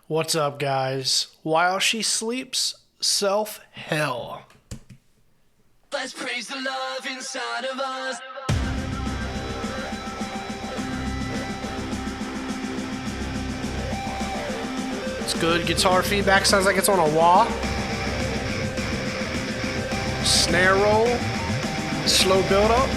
What's up, guys? While she sleeps, self-hell. Let's praise the love inside of us. It's good guitar feedback. Sounds like it's on a wah. Snare roll. Slow build up.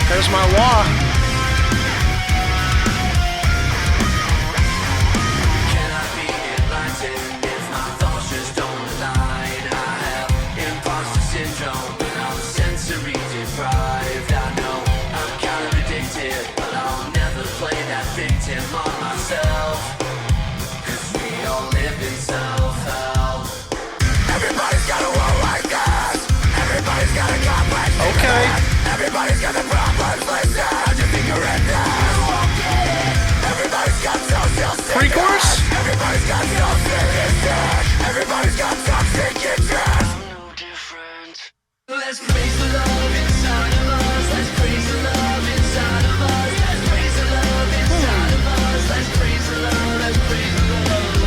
There's my wah. Can I be enlightened if my thoughts just don't align? I have imposter syndrome, but I'm sensory deprived. I know I'm kind of addicted, but I'll never play that victim on myself. Cause we all live in self-help. Everybody's got a world like that. Everybody's got a complex. Okay. Everybody's got a problem, place down your finger and down. Everybody's got social sickness. Pre-chorus? Everybody's got self-sickness. Everybody's got toxic interest. No different. Let's praise the love inside of us. Let's praise the love inside of us. Let's praise the love inside of us. Let's praise the love. Let's praise the love.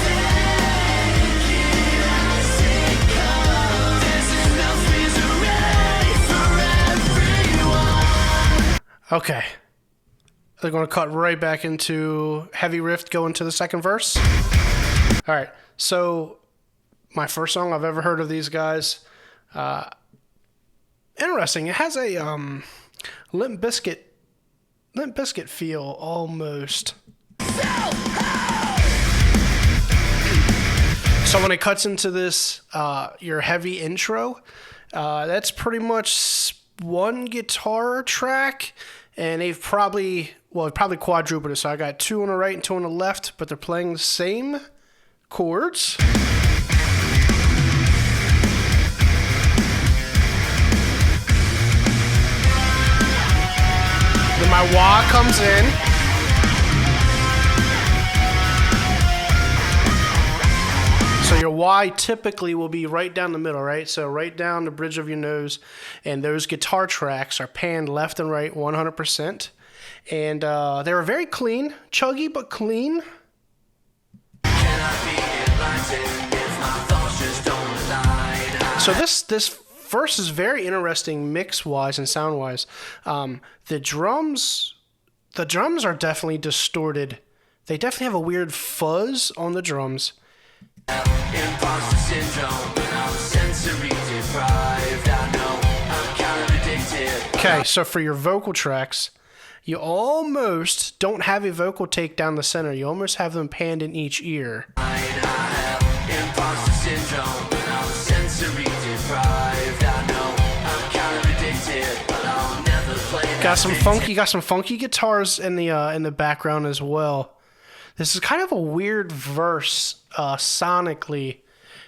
Take it as it comes. There's enough misery for everyone. Okay. They're going to cut right back into heavy riff, go into the second verse. All right. So, my first song I've ever heard of these guys. Interesting. It has a Limp Bizkit feel almost. So when it cuts into this, your heavy intro, that's pretty much one guitar track, and they've probably quadrupled it. So I got two on the right and two on the left, but they're playing the same chords. Then my wah comes in. So your Y typically will be right down the middle, right? So right down the bridge of your nose, and those guitar tracks are panned left and right 100%. And they were very clean, chuggy but clean. So this verse is very interesting mix-wise and sound-wise. The drums are definitely distorted. They definitely have a weird fuzz on the drums. Imposter syndrome, but I'm sensory deprived. I know I'm kind of addicted. Okay, so for your vocal tracks, you almost don't have a vocal take down the center. You almost have them panned in each ear. I have imposter syndrome, but I'm sensory deprived. I know I'm kind of addicted, but I'll never play that. Got some funky guitars in the background as well. This is kind of a weird verse sonically.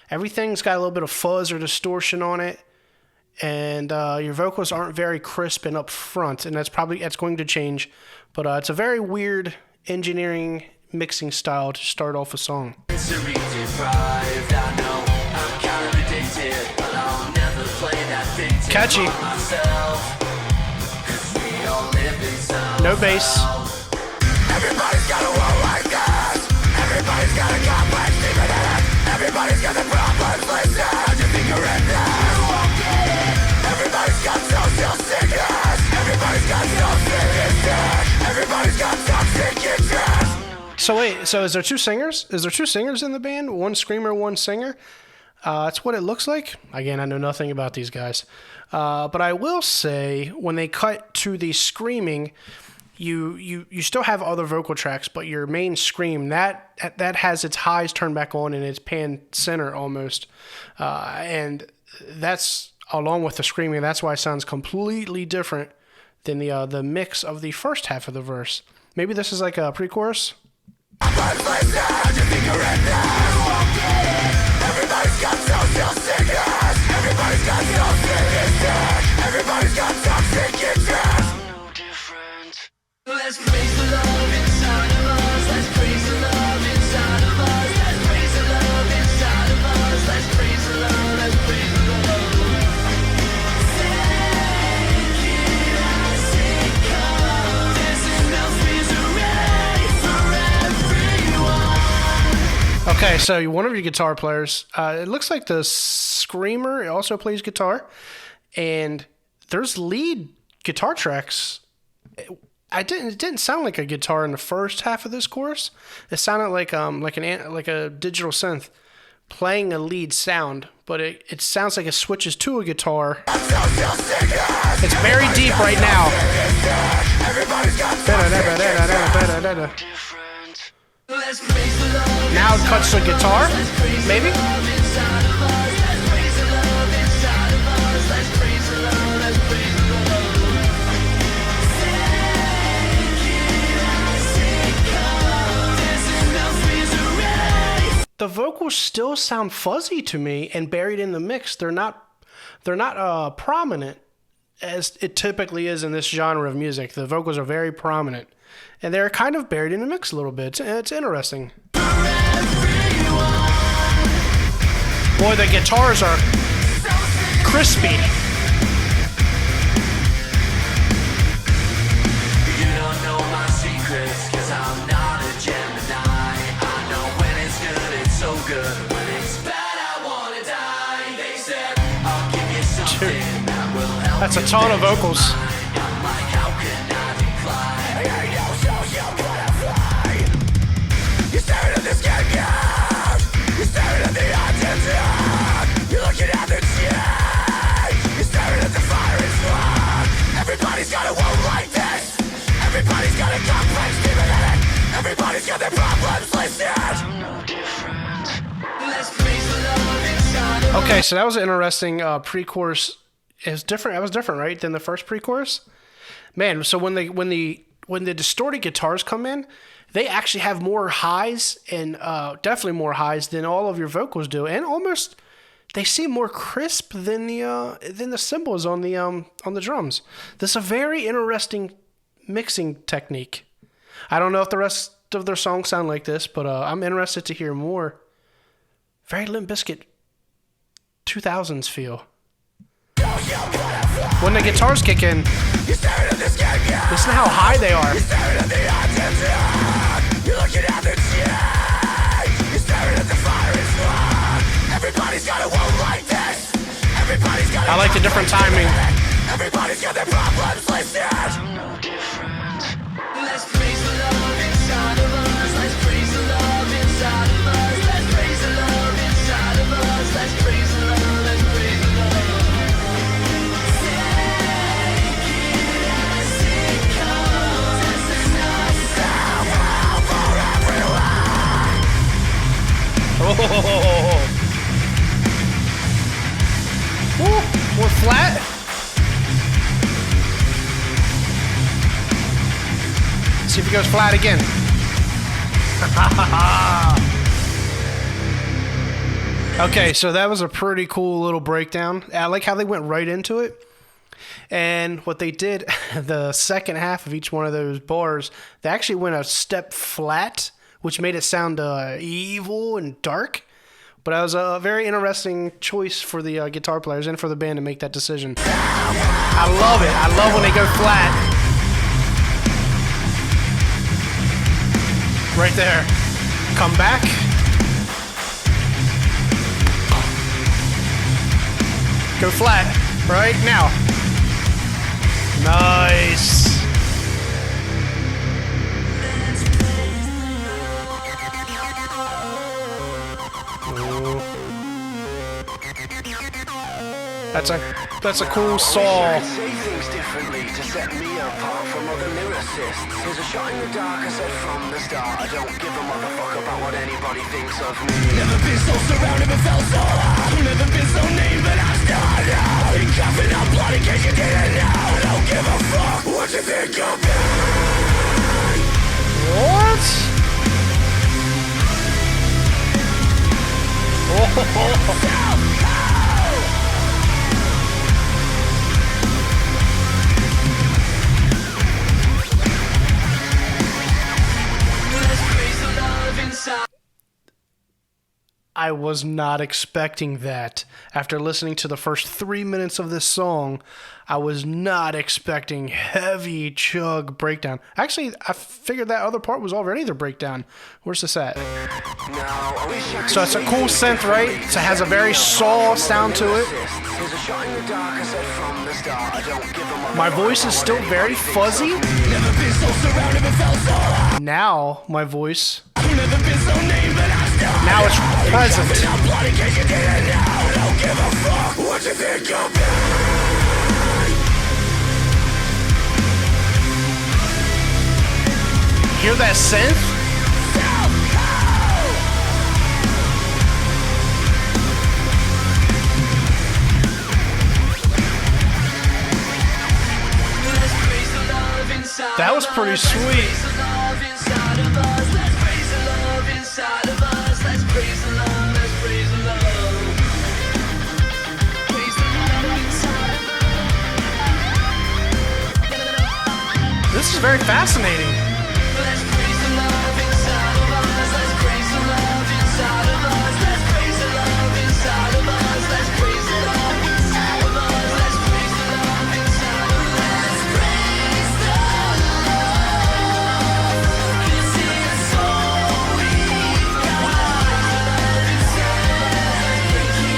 Everything's got a little bit of fuzz or distortion on it, and your vocals aren't very crisp and up front, and that's going to change. But it's a very weird engineering mixing style to start off a song. Sensory deprived. I know I'm kind of addicted, but I'll never play that victim Catchy. on myself. 'Cause we all live in self. No bass. Everybody's got a world like that. Everybody's got a complex deeper than it. Everybody's got the problems, place down your finger and down. Everybody's got social sickness. Everybody's got self-sickness. Everybody's got toxic interest. So wait, so is there two singers? Is there two singers in the band? One screamer, one singer? That's what it looks like. Again, I know nothing about these guys. But I will say, when they cut to the screaming, you still have other vocal tracks, but your main scream, that has its highs turned back on and it's panned center almost. And that's, along with the screaming, that's why it sounds completely different than the mix of the first half of the verse. Maybe this is like a pre-chorus? Everybody's got social sickness. Everybody's got self-sickness. Everybody's got toxic interest. No different. Let's praise the love inside of us. Let's praise the love. Okay, so one of your guitar players, it looks like the screamer also plays guitar, and there's lead guitar tracks. It didn't sound like a guitar in the first half of this chorus. It sounded like a digital synth playing a lead sound, but it sounds like it switches to a guitar. It's very deep right now. Now it cuts to guitar, maybe? The vocals still sound fuzzy to me and buried in the mix. They're not prominent as it typically is in this genre of music. The vocals are very prominent, and they're kind of buried in the mix a little bit. It's interesting. Boy, the guitars are crispy. You don't know my secrets, 'cause I'm not a Gemini. I know when it's good, it's so good. When it's bad, I wanna die. They said, I'll give you something that will help. That's a ton of vocals. I'm like, how can I decline? You're staring at this game, yeah. You're staring at the identity. You're looking at the change. You're staring at the fire and smoke. Everybody's got a world like this. Everybody's got a complex demon in it. Everybody's got their problems listed. I'm no different. Let's praise the love inside of Okay, so that was an interesting pre-chorus. It was different. That was different, right, than the first pre-chorus. Man, so when the distorted guitars come in, they actually have more highs and definitely more highs than all of your vocals do, and almost they seem more crisp than the cymbals on the drums. This is a very interesting mixing technique. I don't know if the rest of their songs sound like this, but I'm interested to hear more. Very Limp Bizkit 2000s feel. When the guitars kick in, listen to how high they are. You're looking at the change. You're staring at the fire and smoke. Everybody's got a world like this. Everybody's got I like the different timing. Everybody's got their problems listed. I'm no different. Let's praise the love inside of us. Let's praise the love inside of us. Let's praise the love inside of us. Let's praise the love. Let's praise the love. Take it as it comes. That's enough. Oh. Ooh, more flat. See if it goes flat again. Okay, so that was a pretty cool little breakdown. I like how they went right into it. And what they did, the second half of each one of those bars, they actually went a step flat, which made it sound evil and dark. But it was a very interesting choice for the guitar players and for the band to make that decision. I love it. I love when they go flat. Right there. Come back. Go flat. Right now. Nice. That's a cool saw. Say things differently to set me apart from other lyricists. There's a shot in the dark, I said from the start. I don't give a motherfucker about what anybody thinks of me. Never been so surrounded but felt so loud. Never been so named but I'm still out. Ain't coughing up blood in case you didn't know. I don't give a fuck what you think of me. What? Oh. I was not expecting that. After listening to the first 3 minutes of this song, I was not expecting heavy chug breakdown. Actually, I figured that other part was already the breakdown. Where's this at? So it's a cool synth, right? So it has a very saw sound to it. My voice is still very fuzzy. Now, my voice... Now it's present. Hear that synth? That was pretty sweet. This is very fascinating.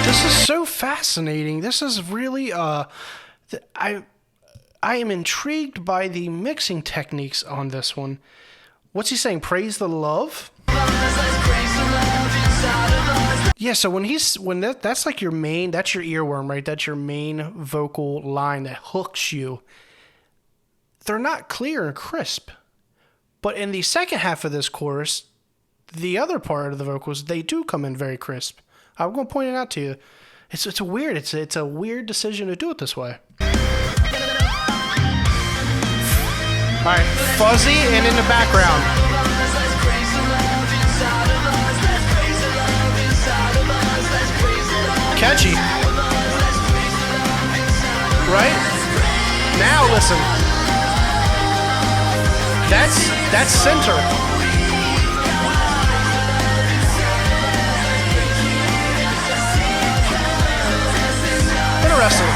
This is so fascinating. This is really I am intrigued by the mixing techniques on this one. What's he saying? Praise the love? Yeah, so that's like your main, that's your earworm, right? That's your main vocal line that hooks you. They're not clear and crisp. But in the second half of this chorus, the other part of the vocals, they do come in very crisp. I'm going to point it out to you. It's a weird decision to do it this way. All right, fuzzy and in the background. Catchy. Right? Now listen. That's center. Interesting.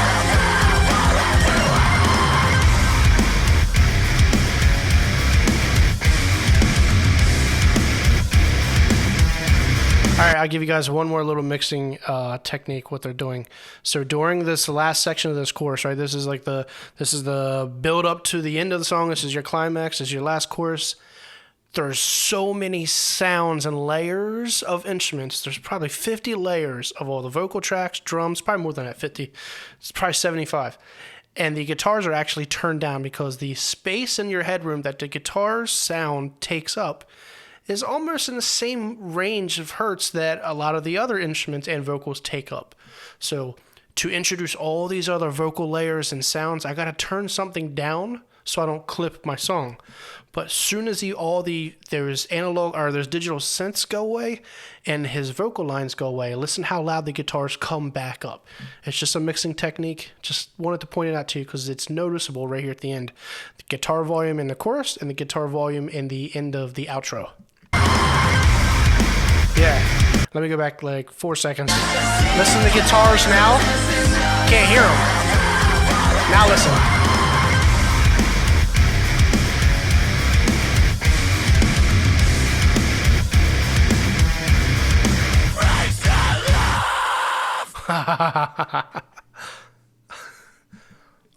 All right, I'll give you guys one more little mixing technique, what they're doing. So during this last section of this chorus, right, this is the build up to the end of the song. This is your climax, this is your last chorus. There's so many sounds and layers of instruments. There's probably 50 layers of all the vocal tracks, drums, probably more than that, 50. It's probably 75. And the guitars are actually turned down because the space in your headroom that the guitar's sound takes up is almost in the same range of hertz that a lot of the other instruments and vocals take up. So to introduce all these other vocal layers and sounds, I gotta turn something down so I don't clip my song. But as soon as there's digital synths go away and his vocal lines go away, listen how loud the guitars come back up. It's just a mixing technique. Just wanted to point it out to you because it's noticeable right here at the end. The guitar volume in the chorus and the guitar volume in the end of the outro. Yeah, let me go back like 4 seconds. Listen to the guitars now. Can't hear them. Now listen.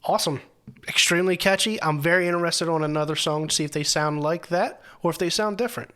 Awesome. Extremely catchy. I'm very interested on another song to see if they sound like that or if they sound different.